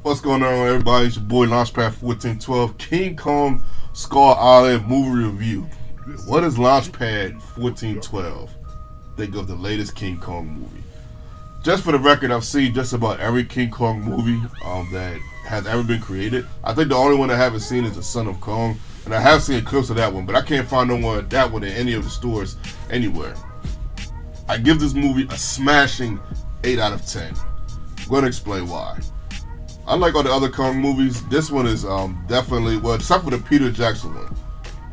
What's going on, everybody? It's your boy Launchpad 1412, King Kong Skull Island movie review. What is Launchpad 1412? Think of the latest King Kong movie. Just for the record, I've seen just about every King Kong movie that has ever been created. I think the only one I haven't seen is The Son of Kong, and I have seen clips of that one, but I can't find no one that one in any of the stores anywhere. I give this movie a smashing 8 out of 10. I'm going to explain why. Unlike all the other Kong movies, this one is definitely, well, except for the Peter Jackson one,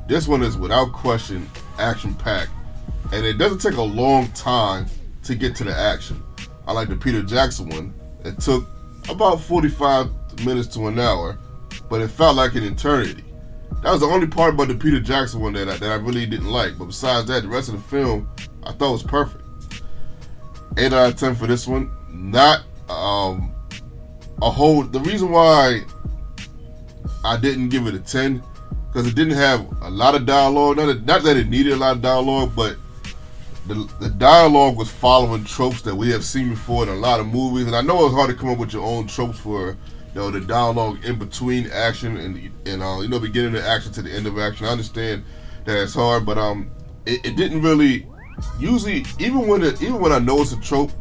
this one is without question action-packed, and it doesn't take a long time to get to the action. Unlike the Peter Jackson one, it took about 45 minutes to an hour, but it felt like an eternity. That was the only part about the Peter Jackson one that I really didn't like, but besides that, the rest of the film I thought was perfect. 8 out of 10 for this one. Not the reason why I didn't give it a 10, because it didn't have a lot of dialogue. Not that it needed a lot of dialogue, but the dialogue was following tropes that we have seen before in a lot of movies. And I know it's hard to come up with your own tropes for the dialogue in between action and beginning of action to the end of action. I understand that it's hard, but it didn't really. Usually, even when I know it's a trope,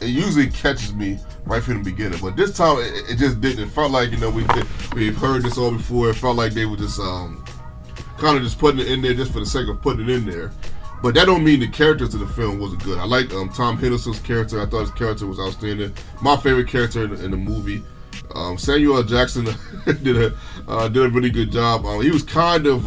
it usually catches me right from the beginning. But this time, it just didn't. It felt like we've heard this all before. It felt like they were just kind of just putting it in there just for the sake of putting it in there. But that don't mean the characters of the film wasn't good. I liked Tom Hiddleston's character. I thought his character was outstanding. My favorite character in the movie. Samuel L. Jackson did a really good job. He was kind of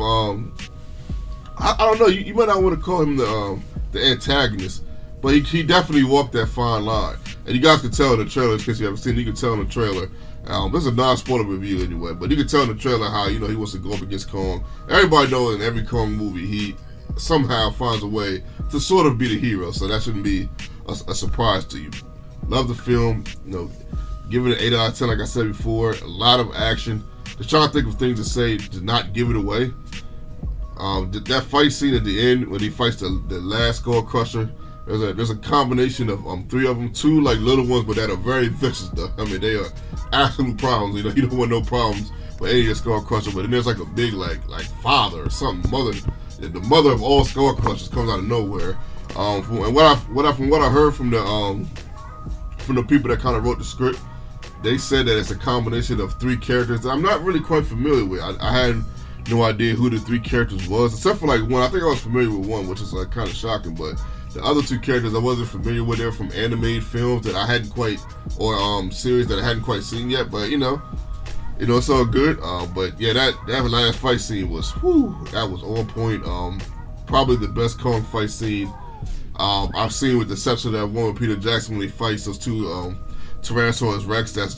I don't know. You might not want to call him the antagonist, but he definitely walked that fine line. And you guys can tell in the trailer, in case you haven't seen it, you can tell in the trailer. This is a non-spoiler review anyway, but you can tell in the trailer how he wants to go up against Kong. Everybody knows in every Kong movie he somehow finds a way to sort of be the hero, so that shouldn't be a surprise to you. Love the film. Give it an 8 out of 10, like I said before. A lot of action. Just trying to think of things to say to not give it away. That fight scene at the end when he fights the last Skull Crusher, there's a combination of 3 of them, 2 like little ones, but that are very vicious though. I mean, they are absolute problems. You don't want no problems with any of the Skull Crusher, but then there's like a big like father or something, the mother of all Skull Crushers comes out of nowhere. And what I heard from the people that kind of wrote the script, they said that it's a combination of 3 characters that I'm not really quite familiar with. I had no idea who the 3 characters was, except for like one. I think I was familiar with one, which is like kind of shocking, but the other 2 characters I wasn't familiar with. They're from animated films that I hadn't quite, or series that I hadn't quite seen yet. But it's all good. But yeah, that last fight scene was, that was on point. Probably the best Kong fight scene I've seen, with the exception of that one with Peter Jackson when he fights those 2 Tyrannosaurus Rex. That's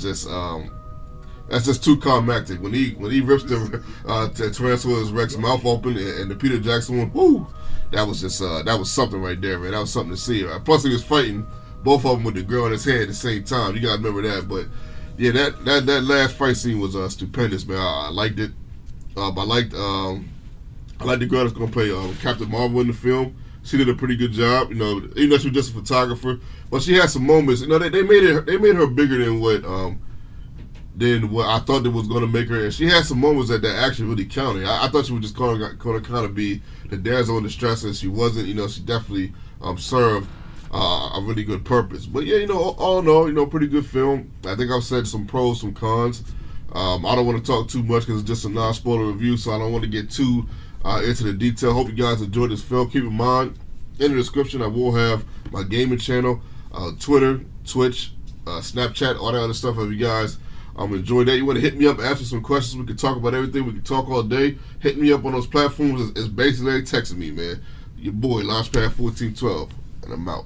just too climactic. When he rips the Tyrannosaurus Rex mouth open, and the Peter Jackson one, that was just that was something right there, man. That was something to see. Plus, he was fighting both of them with the girl in his hand at the same time. You gotta remember that. But yeah, that last fight scene was stupendous, man. I liked it. I liked the girl that's gonna play Captain Marvel in the film. She did a pretty good job. Even though she was just a photographer, but she had some moments. They made her bigger than what I thought it was going to make her, and she had some moments that actually really counted. I thought she was just going to kind of be the damsel in distress, and she wasn't. She definitely served a really good purpose. But yeah, all in all, pretty good film. I think I've said some pros, some cons. I don't want to talk too much because it's just a non-spoiler review, so I don't want to get too into the detail. Hope you guys enjoyed this film. Keep in mind, in the description, I will have my gaming channel, Twitter, Twitch, Snapchat, all that other stuff. If you guys enjoying that, you want to hit me up, ask me some questions. We can talk about everything. We can talk all day. Hit me up on those platforms. It's basically like texting me, man. Your boy, Launchpad 1412, and I'm out.